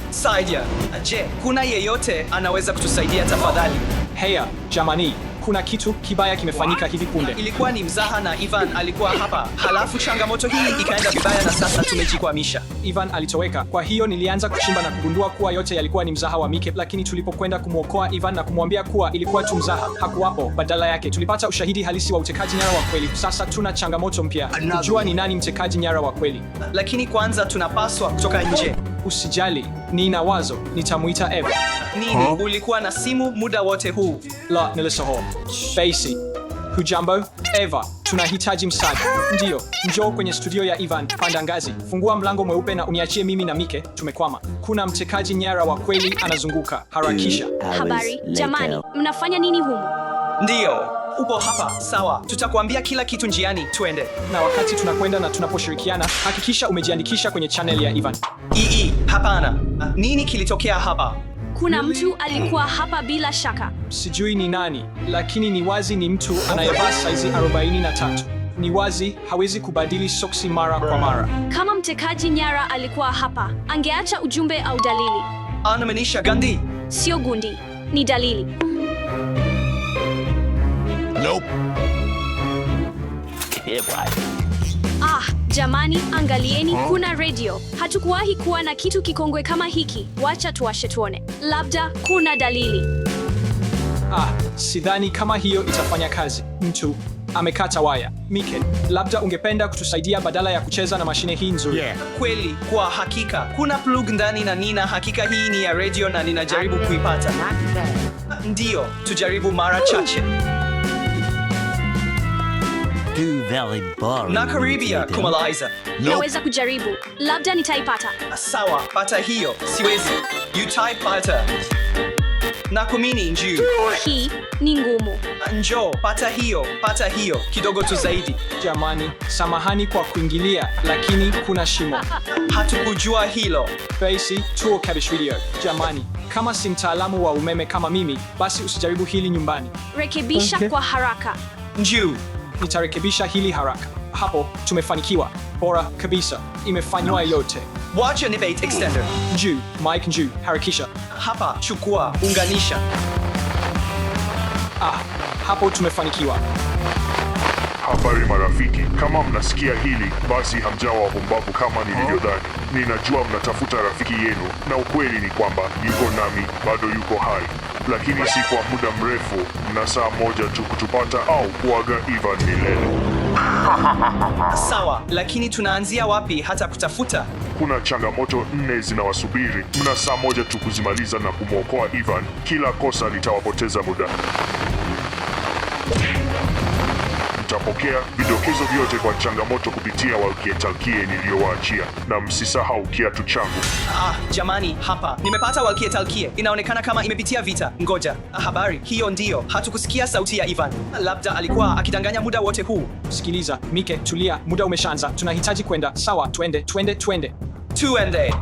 Saidia. Je, kuna yeyote anaweza kutusaidia tafadhali? Heya, jamani, kuna kitu kibaya kimefanyika hivi punde. Ilikuwa ni mzaha na Ivan alikuwa hapa. Halafu changamoto hii ikaenda vibaya na sasa tumejikwamisha. Ivan alitoweka. Kwa hiyo nilianza kuchimba na kugundua kuwa yote yalikuwa ni mzaha wa Mike, lakini tulipokwenda kumwokoa Ivan na kumwambia kuwa ilikuwa tu mzaha, hakuwapo. Badala yake tulipata ushahidi halisi wa utekaji nyara wa kweli. Sasa tuna changamoto mpya, kujua ni nani mtekaji nyara wa kweli. Lakini kwanza tunapaswa kutoka nje. Usijali, nina wazo, nitamuita Eva. Nini? Ulikuwa na simu muda wote huu? La, nilisahau. Basi, hujambo? Eva, tunahitaji msaada. Ndiyo, njoo kwenye studio ya Ivan, panda ngazi, fungua mlango mweupe na uniachie mimi na Mike, tumekwama. Kuna mtekaji nyara wa kweli anazunguka, harakisha. Habari, jamani, mnafanya nini humu? Ndiyo, upo hapa, sawa. Tutakuambia kila kitu njiani, tuende. Na wakati tunakwenda na tunaposhirikiana, hakikisha umejiandikisha kwenye channel ya Ivan. Hapana. Nini kilitokea hapa? Kuna mtu alikuwa hapa bila shaka. Sijui ni nani, lakini ni wazi ni mtu anayevaa saizi 43. Ni wazi hawezi kubadili soksi mara kwa mara. Kama mtekaji nyara alikuwa hapa, angeacha ujumbe au dalili. Anamaanisha Gandhi? Sio gundi, ni dalili. Nope. Jamani, angalieni, kuna radio. Hatukuwahi kuwa na kitu kikongwe kama hiki. Wacha tuwashe tuone. Labda kuna dalili. Sidhani kama hiyo itafanya kazi. Mtu amekata waya. Mike, labda ungependa kutusaidia badala ya kucheza na mashine hii nzuri. Kweli, kwa hakika. Kuna plug ndani na nina hakika hii ni ya radio na ninajaribu kuipata. Ndiyo, tujaribu mara chache. Na karibia kumaliza. Naweza kujaribu. Labda nitaipata. Sawa, pata hiyo. Siwezi. You type na kumini njuu. Hii ni ngumu. Njoo, pata hiyo. Kidogo tu zaidi. Jamani, samahani kwa kuingilia, lakini kuna shimo. Hatukujua hilo. Basi, tuo cabish video. Jamani, kama si mtaalamu wa umeme kama mimi, basi usijaribu hili nyumbani. Rekebisha kwa haraka. Njoo. Nitarekebisha hili haraka. Hapo, tumefanikiwa. Bora kabisa. Imefanywa yote. Wacha nibate extender. Njoo, Mike njoo, harakisha. Hapa, chukua, unganisha. Hapo tumefanikiwa. Habari marafiki, kama mnasikia hili, basi hamjawa wapumbavu kama nilivyodhani. Ninajua mnatafuta rafiki yenu, na ukweli ni kwamba yuko nami, bado yuko hai. Lakini si kwa muda mrefu, na saa moja tu kutupata au kuaga Ivan milele. Sawa, lakini tunaanzia wapi hata kutafuta? Kuna changamoto 4 zinawasubiri. Mna saa moja tu kuzimaliza na kumwokoa Ivan. Kila kosa litawapoteza muda. Mtapokea vidokezo vyote kwa changamoto kupitia walkie-talkie niliyowaachia, na msisahau kiatu changu. Jamani, hapa nimepata walkie-talkie. Inaonekana kama imepitia vita. Ngoja. Habari, hiyo ndiyo. Hatukusikia sauti ya Ivan. Labda alikuwa akidanganya muda wote huu. Sikiliza, Mike, tulia, muda umeshaanza. Tunahitaji kwenda. Sawa, twende. Tuende.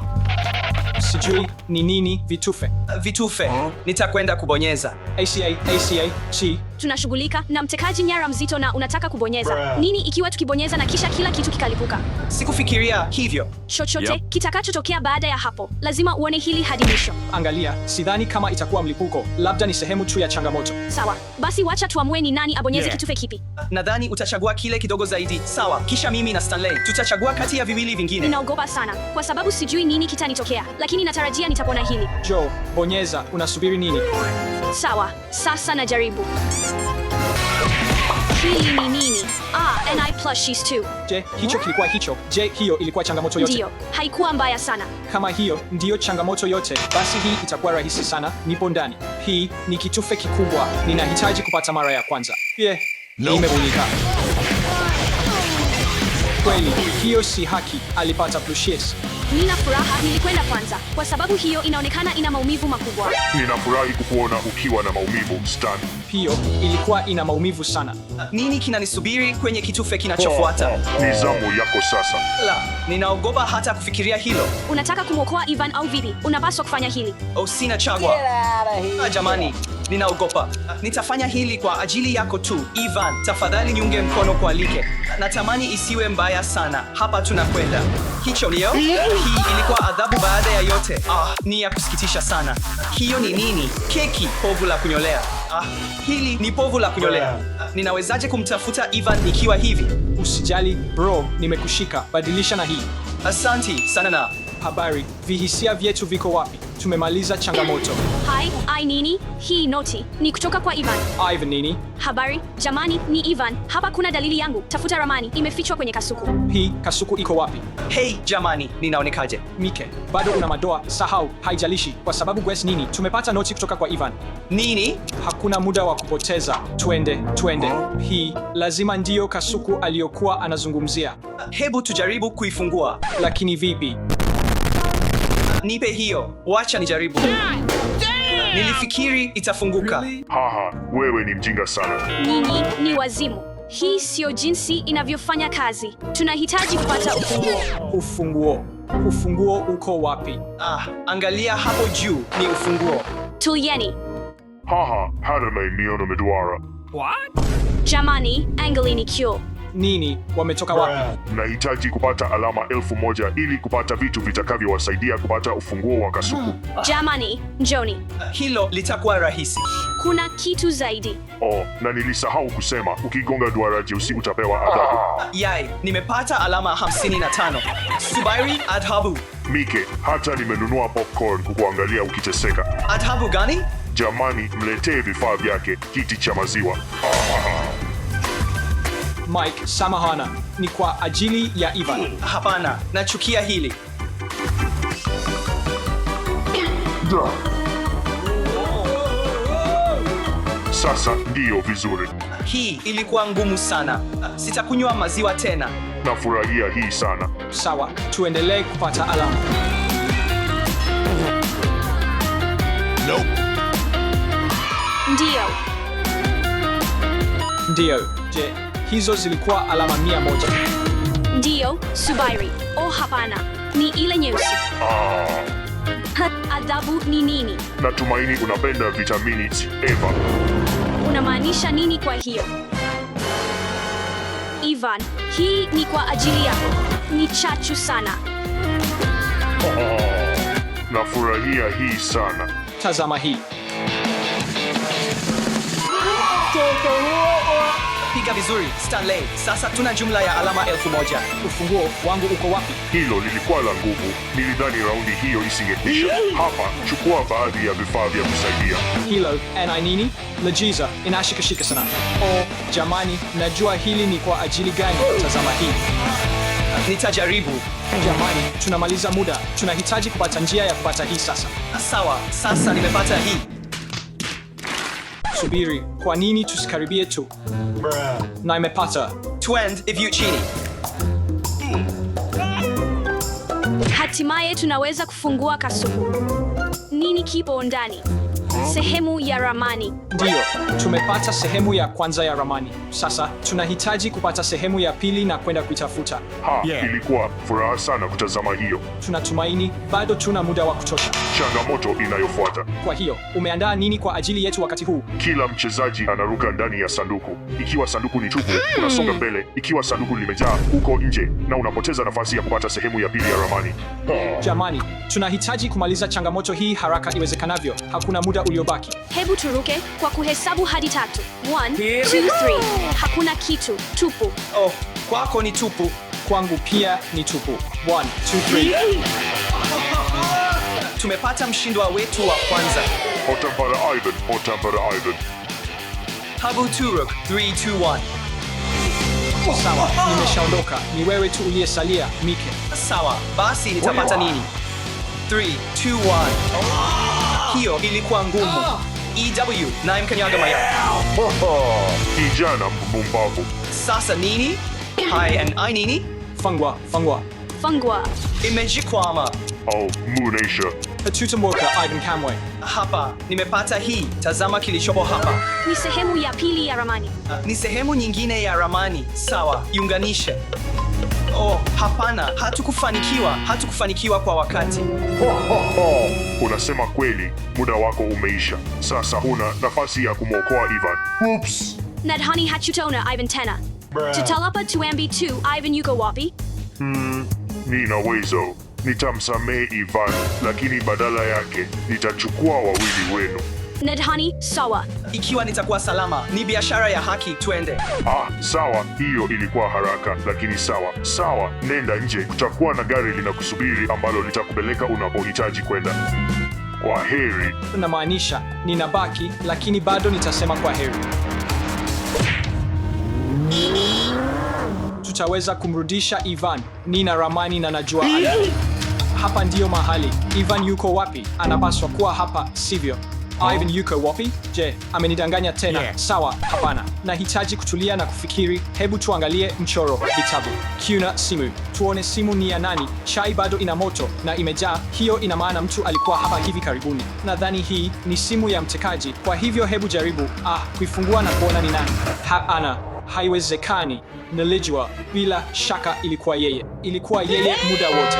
Sijui ni nini vitufe. Vitufe. Nitakwenda kubonyeza. ACA, C. Tunashughulika na mtekaji nyara mzito na unataka kubonyeza. Nini ikiwa tukibonyeza na kisha kila kitu kikalipuka? Sikufikiria hivyo. Chochote kitakachotokea baada ya hapo, lazima uone hili hadi mwisho. Angalia, sidhani kama itakuwa mlipuko. Labda ni sehemu tu ya changamoto. Sawa, basi wacha tuamue ni nani abonyeze kitufe kipi. Nadhani utachagua kile kidogo zaidi. Sawa, kisha mimi na Stanley tutachagua kati ya viwili vingine. Ninaogopa sana kwa sababu sijui nini kitanitokea, lakini natarajia nitapona hili. Joe, bonyeza. Unasubiri nini? Sawa, sasa najaribu. Hili ni nini? NI plus she's 2. Je, hicho kilikuwa hicho? Je, hiyo ilikuwa changamoto yote? Ndiyo, haikuwa mbaya sana. Kama hiyo ndiyo changamoto yote, basi hii itakuwa rahisi sana. Nipo ndani. Hii ni kitufe kikubwa. Ninahitaji kupata mara ya kwanza. Imebulika. Kweli, hiyo si haki. Alipata plushes. Nina furaha nilikwenda kwanza, kwa sababu hiyo inaonekana ina maumivu makubwa. Ninafurahi kukuona ukiwa na maumivu, Stan. Hiyo ilikuwa ina maumivu sana. Nini kinanisubiri kwenye kitufe kinachofuata? Ni zamu yako sasa. Ninaogopa hata kufikiria hilo. Unataka kumwokoa Ivan au vipi? Unapaswa kufanya hili. Sina chagua. Jamani, ninaogopa. Nitafanya hili kwa ajili yako tu. Ivan, tafadhali niunge mkono kwa like. Natamani isiwe mbaya sana. Hapa tunakwenda. Hicho ndio? Hii ilikuwa adhabu baada ya yote. Ni ya kusikitisha sana. Hiyo ni nini? Keki, povu la kunyolea. Hili ni povu la kunyolea. Ninawezaje kumtafuta Ivan nikiwa hivi? Usijali bro, nimekushika. Badilisha na hii. Asanti sana na Habari, vihisia vyetu viko wapi? Tumemaliza changamoto. Hi, nini? Hii noti ni kutoka kwa Ivan. Ivan nini? Habari, jamani, ni Ivan. Hapa kuna dalili yangu. Tafuta ramani, imefichwa kwenye kasuku. Hii kasuku iko wapi? Hey jamani, ninaonekaje? Mike, bado una madoa. Sahau, haijalishi kwa sababu guess nini? Tumepata noti kutoka kwa Ivan. Nini? Hakuna muda wa kupoteza. Twende. Hii lazima ndiyo kasuku aliyokuwa anazungumzia. Hebu tujaribu kuifungua. Lakini vipi? Nipe hiyo. Wacha nijaribu. Nilifikiri itafunguka. Haha, wewe ni mjinga sana. Nyinyi ni wazimu. Hii sio jinsi inavyofanya kazi. Tunahitaji kupata ufunguo. Ufunguo uko wapi? Angalia hapo juu, ni ufunguo. Tulieni. Haha, hana maeneo meduara. Jamani, angalini kyo. Nini? Wametoka wapi? Nahitaji kupata alama 1000 ili kupata vitu vitakavyowasaidia kupata ufunguo wa kasuku. Jamani, njoni. Hilo litakuwa rahisi. Kuna kitu zaidi. Na nilisahau kusema, ukigonga duara jeusi utapewa adhabu. Yai, nimepata alama 55. Subiri, adhabu. Mike, hata nimenunua popcorn kukuangalia ukiteseka. Adhabu gani? Jamani, mletee vifaa vyake, kiti cha maziwa. Mike, samahana. Ni kwa ajili ya Ivan. Hapana, nachukia hili. Sasa ndiyo vizuri. Hii ilikuwa ngumu sana. Sitakunywa maziwa tena. Nafurahia hii sana. Sawa, tuendelee kupata alama. Ndiyo. Je, hizo zilikuwa alama 100? Ndiyo, subiri. Hapana. Ni ile nyeusi. Adhabu ni nini? Natumaini unapenda vitamini C, Eva. Unamaanisha nini kwa hiyo? Ivan, hii ni kwa ajili yako. Ni chachu sana. Nafurahia hii sana. Tazama hii. Piga vizuri, Stanley. Sasa tuna jumla ya alama 1000. Ufunguo wangu uko wapi? Hilo lilikuwa la nguvu. Nilidhani raundi hiyo isingekwisha. Hapa, chukua baadhi ya vifaa vya kusaidia. Hilo, nini? Lajiza, inashikashika sana. Jamani, najua hili ni kwa ajili gani. Tazama hii. Nitajaribu. Jamani, tunamaliza muda. Tunahitaji kupata njia ya kupata hii sasa. Sawa, sasa nimepata hii. Subiri, kwa nini tusikaribie tu? Na imepata. Twend hivyo chini. Hatimaye tunaweza kufungua kasuku. Nini kipo ndani? Sehemu ya ramani. Ndiyo, tumepata sehemu ya kwanza ya ramani. Sasa tunahitaji kupata sehemu ya pili na kwenda kuitafuta. Ilikuwa furaha sana kutazama hiyo. Tunatumaini bado tuna muda wa kutosha. Changamoto inayofuata. Kwa hiyo, umeandaa nini kwa ajili yetu wakati huu? Kila mchezaji anaruka ndani ya sanduku. Ikiwa sanduku ni tupu, unasonga mbele. Ikiwa sanduku limejaa, uko nje na unapoteza nafasi ya kupata sehemu ya pili ya ramani. Jamani, tunahitaji kumaliza changamoto hii haraka iwezekanavyo. Hakuna muda uliobaki. Hebu turuke kwa kuhesabu hadi 3. 1, 2, 3. Hakuna kitu, tupu. Kwako ni tupu. Kwangu pia ni tupu. 1, 2, 3. Tumepata mshindwa wetu wa kwanza. Otambara Ivan. Habu Turuk, 3, 2, 1. Sawa, nimeshaondoka. Ni wewe tu uliyesalia, Mike. Sawa, basi nitapata nini? 3, 2, 1. Hiyo ilikuwa ngumu. EW, na mkanyaga maya. Kijana mpumbavu. Sasa nini? Hi and I nini? Fungwa. Imejikwama. Munesha. Hatutamwoka Ivan Kamwe. Hapa, nimepata hii. Tazama kilichopo hapa. Ni sehemu ya pili ya ramani. Ni sehemu nyingine ya ramani. Sawa, iunganishe. Oh, hapana, hatukufanikiwa kwa wakati. Unasema kweli, muda wako umeisha. Sasa huna nafasi ya kumwokoa Ivan. Oops. Nadhani hatutaona Ivan tena. Tutalapa tuambi tu Ivan yuko wapi? Nina uwezo. Nitamsamehe Ivan, lakini badala yake nitachukua wawili wenu. Nadhani sawa. Ikiwa nitakuwa salama, ni biashara ya haki, twende. Sawa, hiyo ilikuwa haraka, lakini sawa, nenda nje. Kutakuwa na gari linakusubiri ambalo litakupeleka unapohitaji kwenda. Kwa heri. Namaanisha, ninabaki, lakini bado nitasema kwa heri. Tutaweza kumrudisha Ivan. Nina ramani na najua hapa ndiyo mahali. Ivan yuko wapi? Anapaswa kuwa hapa, sivyo? Ivan yuko wapi? Je, amenidanganya tena? Yeah. Sawa, hapana. Nahitaji kutulia na kufikiri. Hebu tuangalie mchoro, vitabu. Kuna simu. Tuone simu ni ya nani. Chai bado ina moto na imejaa. Hiyo ina maana mtu alikuwa hapa hivi karibuni. Nadhani hii ni simu ya mtekaji. Kwa hivyo hebu jaribu kuifungua na kuona ni nani. Hapana, haiwezekani. Nilijua, bila shaka ilikuwa yeye. Ilikuwa yeye muda wote.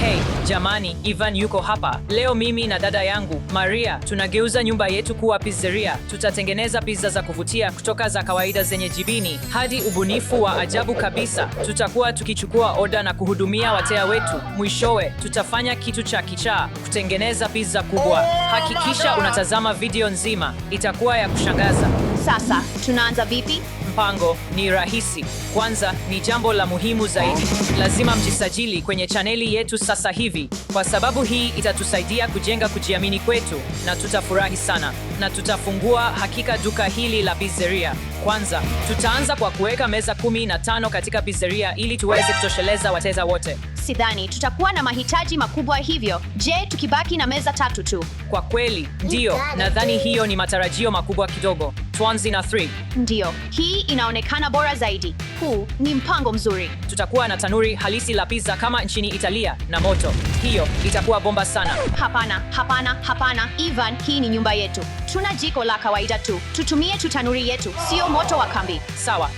Hey, jamani, Ivan yuko hapa. Leo mimi na dada yangu, Maria, tunageuza nyumba yetu kuwa pizzeria. Tutatengeneza pizza za kuvutia kutoka za kawaida zenye jibini hadi ubunifu wa ajabu kabisa. Tutakuwa tukichukua oda na kuhudumia wateja wetu. Mwishowe, tutafanya kitu cha kichaa, kutengeneza pizza kubwa. Hakikisha unatazama video nzima. Itakuwa ya kushangaza. Sasa, tunaanza vipi? Mpango ni rahisi. Kwanza ni jambo la muhimu zaidi. Lazima mjisajili kwenye chaneli yetu sasa hivi, kwa sababu hii itatusaidia kujenga kujiamini kwetu na tutafurahi sana. Na tutafungua hakika duka hili la pizzeria. Kwanza, tutaanza kwa kuweka meza 15 katika pizzeria ili tuweze kutosheleza wateja wote. Sidhani tutakuwa na mahitaji makubwa hivyo. Je, tukibaki na meza 3 tu? Kwa kweli, ndiyo. Nadhani hiyo ni matarajio makubwa kidogo. Tuanze na 3. Ndiyo, hii inaonekana bora zaidi. Huu ni mpango mzuri. Tutakuwa na tanuri halisi la pizza kama nchini Italia na moto. Hiyo itakuwa bomba sana. Hapana, Ivan, hii ni nyumba yetu. Tuna jiko la kawaida tu. Tutumie tanuri yetu, sio moto wa kambi.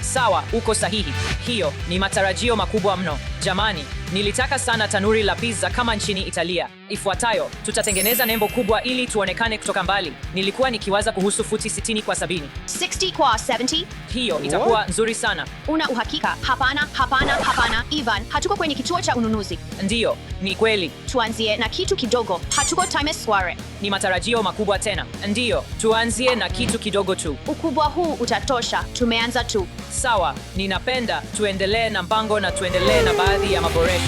Sawa, uko sahihi. Hiyo ni matarajio makubwa mno. Jamani, nilitaka sana tanuri la pizza kama nchini Italia. Ifuatayo, tutatengeneza nembo kubwa ili tuonekane kutoka mbali. Nilikuwa nikiwaza kuhusu futi 60 kwa 70. 60 kwa 70? Hiyo itakuwa nzuri sana. Una uhakika? Hapana, Ivan, hatuko kwenye kituo cha ununuzi. Ndiyo, ni kweli. Tuanzie na kitu kidogo. Hatuko Times Square. Ni matarajio makubwa tena. Ndiyo, tuanzie na kitu kidogo tu. Ukubwa huu utatosha. Tumeanza tu. Sawa, ninapenda tuendelee na mpango na tuendelee na baadhi ya maboresho.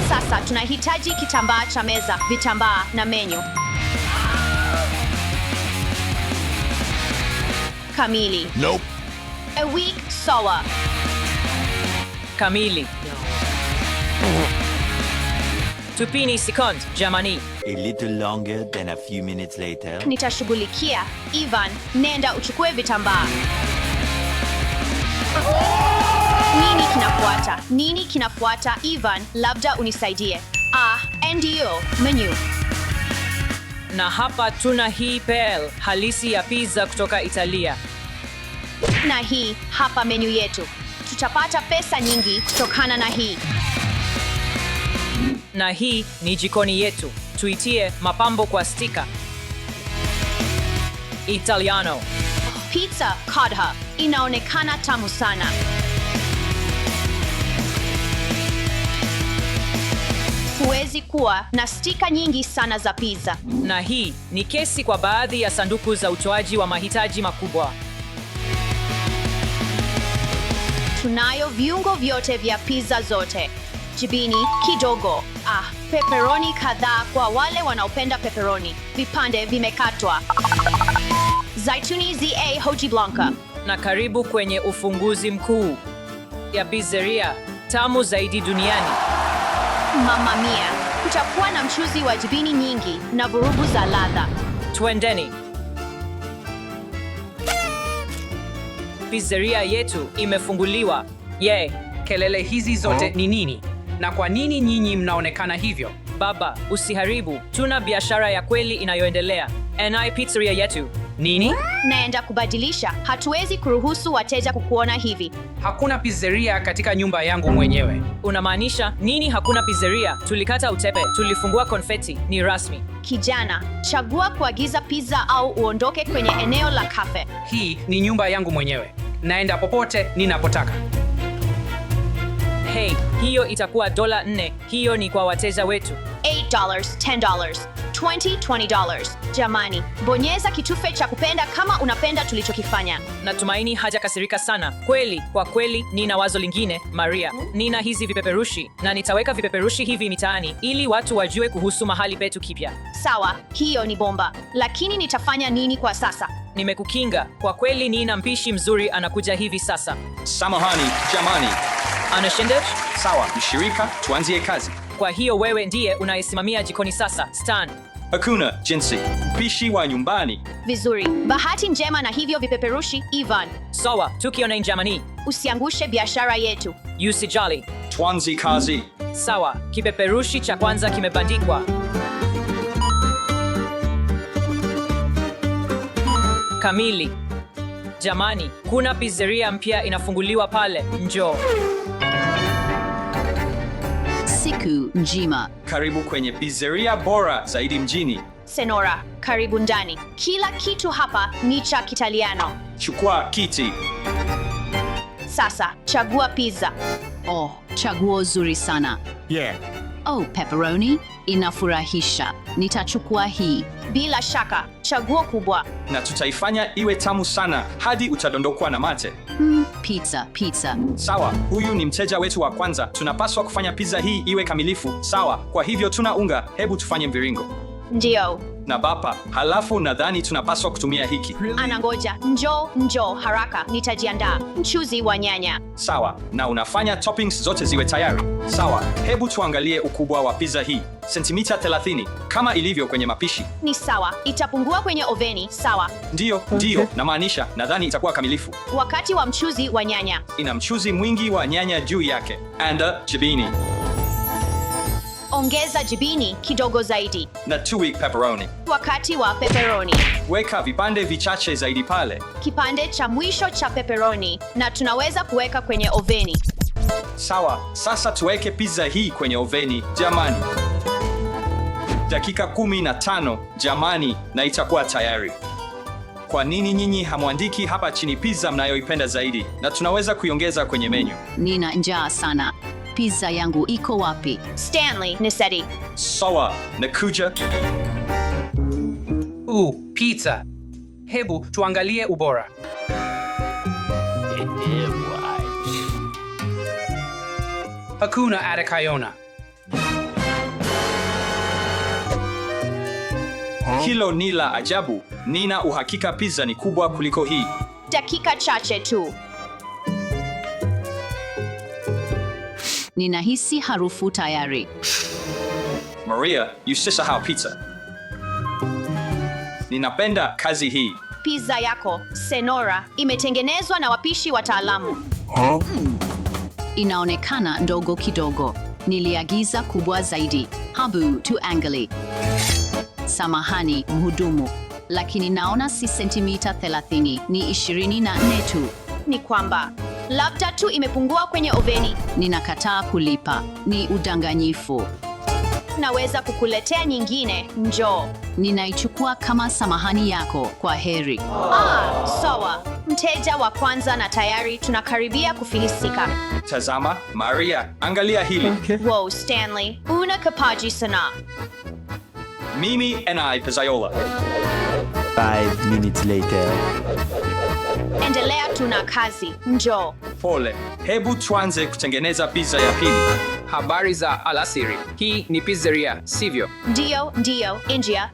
Sasa tunahitaji kitambaa cha meza, vitambaa na menyu. Kamili. Nope. A week, sawa. Kamili. Tupini second, jamani. A little longer than a few minutes later. Nitashughulikia. Ivan, nenda uchukue vitambaa. Nini kinafuata? Ivan, labda unisaidie. Ndio, menu. Na hapa tuna hii pel halisi ya pizza kutoka Italia. Na hii hapa menu yetu. Tutapata pesa nyingi kutokana na hii. Na hii ni jikoni yetu. Tuitie mapambo kwa stika. Italiano. Pizza Kadha inaonekana tamu sana. Huwezi kuwa na stika nyingi sana za pizza. Na hii ni kesi kwa baadhi ya sanduku za utoaji wa mahitaji makubwa. Tunayo viungo vyote vya pizza zote. Jibini kidogo. Pepperoni kadhaa kwa wale wanaopenda pepperoni. Vipande vimekatwa. Zaituni za hoji blanca. Na karibu kwenye ufunguzi mkuu ya pizzeria tamu zaidi duniani. Mamma mia, kutakuwa na mchuzi wa jibini nyingi na vurugu za ladha. Twendeni. Pizzeria yetu imefunguliwa. Yay! Kelele hizi zote ni nini? Na kwa nini nyinyi mnaonekana hivyo? Baba, usiharibu. Tuna biashara ya kweli inayoendelea. NI Pizzeria yetu. Nini? Naenda kubadilisha. Hatuwezi kuruhusu wateja kukuona hivi. Hakuna pizzeria katika nyumba yangu mwenyewe. Unamaanisha nini? Hakuna pizzeria. Tulikata utepe, tulifungua konfeti. Ni rasmi. Kijana, chagua kuagiza pizza au uondoke kwenye eneo la kafe. Hii ni nyumba yangu mwenyewe. Naenda popote ninapotaka. Hey, hiyo itakuwa $4. Hiyo ni kwa wateja wetu. $8, $10, $20, $20. Jamani, bonyeza kitufe cha kupenda kama unapenda tulichokifanya. Natumaini hajakasirika sana. Kweli, kwa kweli nina wazo lingine, Maria. Nina hizi vipeperushi na nitaweka vipeperushi hivi mitaani ili watu wajue kuhusu mahali petu kipya. Sawa, hiyo ni bomba. Lakini nitafanya nini kwa sasa? Nimekukinga. Kwa kweli nina mpishi mzuri anakuja hivi sasa. Samahani, jamani. Anashinda? Sawa, mshirika, tuanzie kazi. Kwa hiyo wewe ndiye unayesimamia jikoni sasa, Stan. Hakuna jinsi. Mpishi wa nyumbani. Vizuri. Bahati njema na hivyo vipeperushi, Ivan. Sawa, tukiona Jamani. Usiangushe biashara yetu. Usijali. Tuanze kazi. Sawa, kipeperushi cha kwanza kimebandikwa. Kamili. Jamani, kuna pizzeria mpya inafunguliwa pale. Njoo. Siku njema. Karibu kwenye pizzeria bora zaidi mjini. Senora, karibu ndani. Kila kitu hapa ni cha Kitaliano. Chukua kiti. Sasa, chagua pizza. Oh, chaguo zuri sana. Oh, pepperoni inafurahisha. Nitachukua hii. Bila shaka, chaguo kubwa. Na tutaifanya iwe tamu sana hadi utadondokwa na mate. Pizza. Sawa, huyu ni mteja wetu wa kwanza. Tunapaswa kufanya pizza hii iwe kamilifu. Sawa, kwa hivyo tuna unga. Hebu tufanye mviringo. Ndio. Na bapa, halafu nadhani tunapaswa kutumia hiki. Anangoja. Njoo, haraka. Nitajiandaa. Mchuzi wa nyanya. Sawa, na unafanya toppings zote ziwe tayari. Sawa, hebu tuangalie ukubwa wa pizza hii. Sentimita 30, kama ilivyo kwenye mapishi. Ni sawa. Itapungua kwenye oveni. Sawa. Ndiyo, namaanisha, nadhani itakuwa kamilifu. Wakati wa mchuzi wa nyanya. Ina mchuzi mwingi wa nyanya juu yake. Anda jibini. Ongeza jibini kidogo zaidi. Na tweak pepperoni. Wakati wa pepperoni. Weka vipande vichache zaidi pale. Kipande cha mwisho cha pepperoni na tunaweza kuweka kwenye oveni. Sawa, sasa tuweke pizza hii kwenye oveni, jamani. Dakika 15, jamani, na itakuwa tayari. Kwa nini nyinyi hamwandiki hapa chini pizza mnayoipenda zaidi? Na tunaweza kuiongeza kwenye menu. Nina njaa sana. Pizza yangu iko wapi? Stanley, Niseti. Sawa, nakuja. Pizza. Hebu tuangalie ubora. Hakuna atakayona. Hilo ni la ajabu. Nina uhakika pizza ni kubwa kuliko hii. Dakika chache tu. Ninahisi harufu tayari. Maria, usisahau pizza. Ninapenda kazi hii. Pizza yako, Senora, imetengenezwa na wapishi wataalamu. Inaonekana ndogo kidogo. Niliagiza kubwa zaidi. Habu tuangalie. Samahani, mhudumu. Lakini naona si sentimita 30, ni 24 tu. Ni kwamba labda tu imepungua kwenye oveni. Ninakataa kulipa. Ni udanganyifu. Naweza kukuletea nyingine. Njoo. Ninaichukua kama samahani yako. Kwa heri. Sawa. Mteja wa kwanza na tayari tunakaribia kufilisika. Tazama, Maria, angalia hili. Wow, Stanley, una kipaji sana. Mimi and pizzaiola. 5 minutes later. Endelea, tuna kazi. Njoo. Pole. Hebu tuanze kutengeneza pizza ya pili. Habari za alasiri. Hii ni pizzeria, sivyo? Ndio.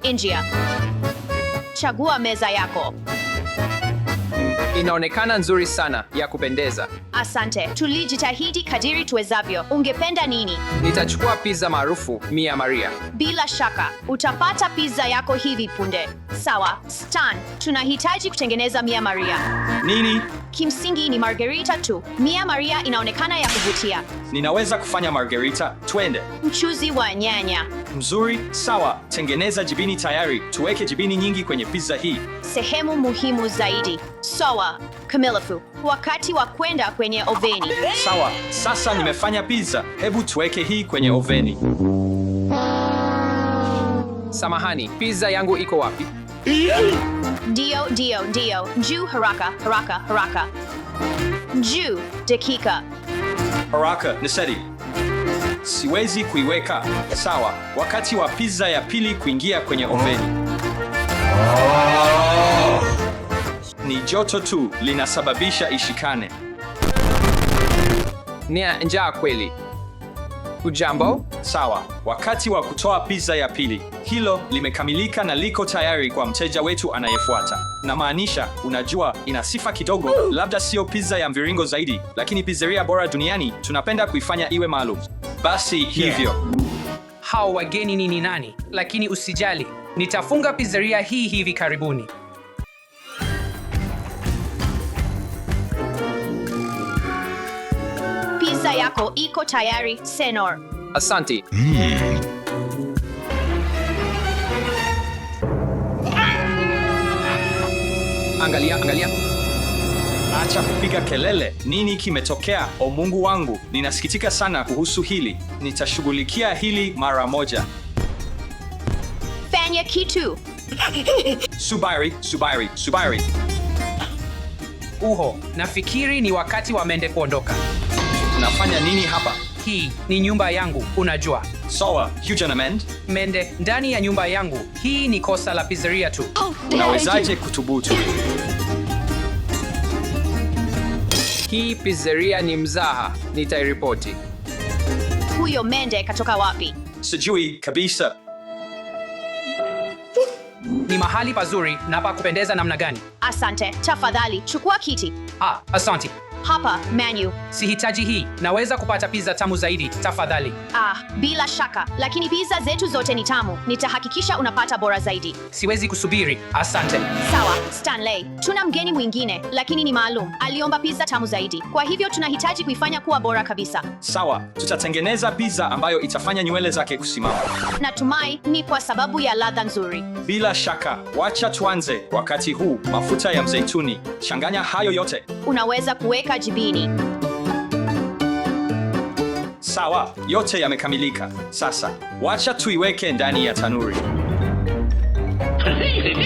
Ingia. Chagua meza yako. Inaonekana nzuri sana, ya kupendeza. Asante, tulijitahidi kadiri tuwezavyo. Ungependa nini? Nitachukua pizza maarufu Mia Maria. Bila shaka, utapata pizza yako hivi punde. Sawa, Stan, tunahitaji kutengeneza Mia Maria. Nini? Kimsingi ni margarita tu. Mia Maria inaonekana ya kuvutia. Ninaweza kufanya margarita. Twende. Mchuzi wa nyanya. Mzuri, sawa. Tengeneza jibini tayari. Tuweke jibini nyingi kwenye pizza hii. Sehemu muhimu zaidi. Sawa, kamilifu. Wakati wa kwenda kwenye oveni. Sawa, sasa nimefanya pizza. Hebu tuweke hii kwenye oveni. Samahani, pizza yangu iko wapi? Ndio. Juu haraka. Juu, dakika. Haraka, Niseti. Siwezi kuiweka. Sawa, wakati wa pizza ya pili kuingia kwenye oveni. Ni joto tu linasababisha ishikane. Nia njaa kweli. Ujambo? Sawa, wakati wa kutoa pizza ya pili. Hilo limekamilika na liko tayari kwa mteja wetu anayefuata. Namaanisha, unajua, ina sifa kidogo, labda sio pizza ya mviringo zaidi, lakini pizzeria bora duniani tunapenda kuifanya iwe maalum. Basi hivyo. Hao wageni ni nani? Lakini usijali, nitafunga pizzeria hii hivi karibuni. Pizza yako iko tayari, Senor. Asante. Angalia. Acha kupiga kelele. Nini kimetokea? O Mungu wangu, ninasikitika sana kuhusu hili. Nitashughulikia hili mara moja. Fanya kitu. Subiri. Nafikiri ni wakati wa mende kuondoka. Tunafanya nini hapa? Hii ni nyumba yangu, unajua. Sawa, Hujanamend. Mende ndani ya nyumba yangu. Hii ni kosa la pizzeria tu. Unawezaje kutubutu? Hii pizzeria ni mzaha. Nitairipoti. Huyo mende katoka wapi? Sijui kabisa. Ni mahali pazuri na pa kupendeza namna gani? Asante, tafadhali chukua kiti. Asante. Hapa menu. Sihitaji hii. Naweza kupata pizza tamu zaidi, tafadhali. Bila shaka, lakini pizza zetu zote ni tamu. Nitahakikisha unapata bora zaidi. Siwezi kusubiri. Asante. Sawa, Stanley. Tuna mgeni mwingine, lakini ni maalum. Aliomba pizza tamu zaidi. Kwa hivyo tunahitaji kuifanya kuwa bora kabisa. Sawa, tutatengeneza pizza ambayo itafanya nywele zake kusimama. Natumai ni kwa sababu ya ladha nzuri. Bila shaka, wacha tuanze. Wakati huu, mafuta ya mzeituni. Changanya hayo yote. Unaweza kuweka jibini. Sawa, yote yamekamilika. Sasa, wacha tuiweke ndani ya tanuri.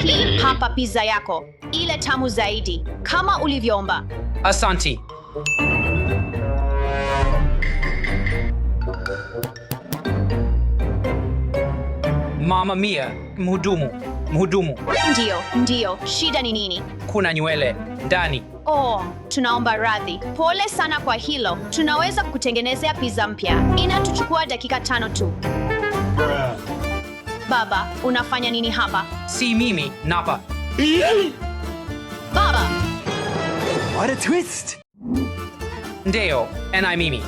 Hii hapa pizza yako. Ile tamu zaidi, kama ulivyoomba. Asante. Mama Mia, mhudumu. Ndio. Shida ni nini? Kuna nywele ndani. Tunaomba radhi. Pole sana kwa hilo. Tunaweza kutengenezea pizza mpya. Inatuchukua dakika 5 tu. Baba, unafanya nini hapa? Si mimi, Napa. Baba! What a twist! Ndio, na mimi.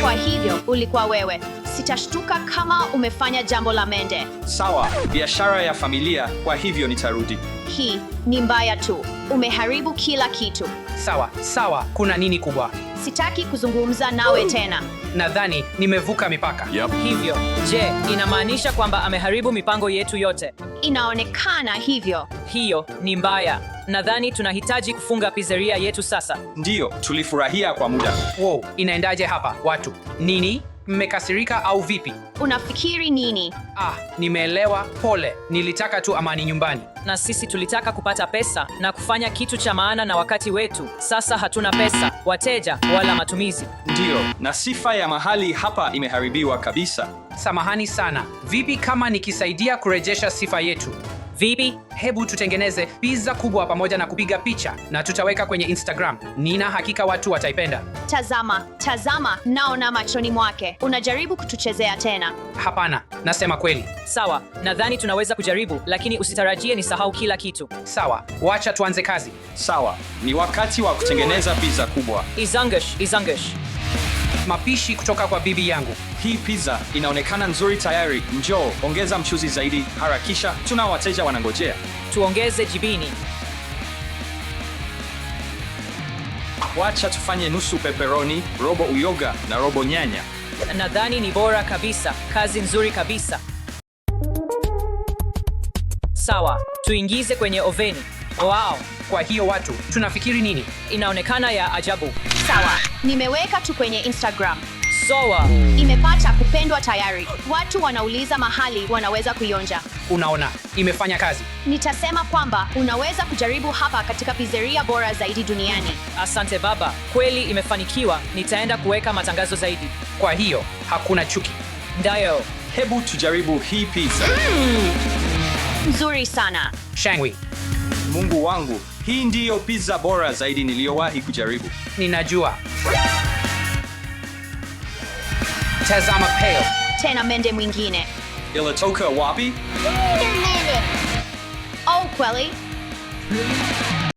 Kwa hivyo, ulikuwa wewe. Sitashtuka kama umefanya jambo la mende. Sawa, biashara ya familia, kwa hivyo nitarudi. Hii ni mbaya tu. Umeharibu kila kitu. Sawa, kuna nini kubwa? Sitaki kuzungumza nawe tena. Nadhani nimevuka mipaka. Hivyo, je, inamaanisha kwamba ameharibu mipango yetu yote? Inaonekana hivyo. Hiyo ni mbaya. Nadhani tunahitaji kufunga pizzeria yetu sasa. Ndiyo, tulifurahia kwa muda. Wow, inaendaje hapa watu? Nini? Mmekasirika au vipi? Unafikiri nini? Nimeelewa. Pole. Nilitaka tu amani nyumbani. Na sisi tulitaka kupata pesa na kufanya kitu cha maana na wakati wetu. Sasa hatuna pesa, wateja wala matumizi. Ndiyo, na sifa ya mahali hapa imeharibiwa kabisa. Samahani sana. Vipi kama nikisaidia kurejesha sifa yetu? Vipi? Hebu tutengeneze pizza kubwa pamoja na kupiga picha na tutaweka kwenye Instagram. Nina hakika watu wataipenda. Tazama, naona machoni mwake. Unajaribu kutuchezea tena. Hapana, nasema kweli. Sawa, nadhani tunaweza kujaribu, lakini usitarajie nisahau kila kitu. Sawa, wacha tuanze kazi. Sawa, ni wakati wa kutengeneza pizza kubwa. Izangush. Mapishi kutoka kwa bibi yangu. Hii pizza inaonekana nzuri tayari. Njoo, ongeza mchuzi zaidi, harakisha, tuna wateja wanangojea. Tuongeze jibini. Wacha tufanye nusu pepperoni, robo uyoga na robo nyanya. Nadhani ni bora kabisa. Kazi nzuri kabisa. Sawa, tuingize kwenye oveni. Wow, Kwa hiyo watu, tunafikiri nini? inaonekana ya ajabu. Sawa, nimeweka tu kwenye Instagram. Sawa. Imepata kupendwa tayari. Watu wanauliza mahali wanaweza kuionja. Unaona, imefanya kazi. Nitasema kwamba unaweza kujaribu hapa katika pizzeria bora zaidi duniani. Asante baba, kweli imefanikiwa. Nitaenda kuweka matangazo zaidi. Kwa hiyo, hakuna chuki. Ndayo. Hebu tujaribu hii pizza. Nzuri sana. Shangwi, Mungu wangu, hii ndiyo pizza bora zaidi niliyowahi kujaribu. ninajua. Tazama pale. Tena mende mwingine. Ilitoka wapi? Oh, kweli?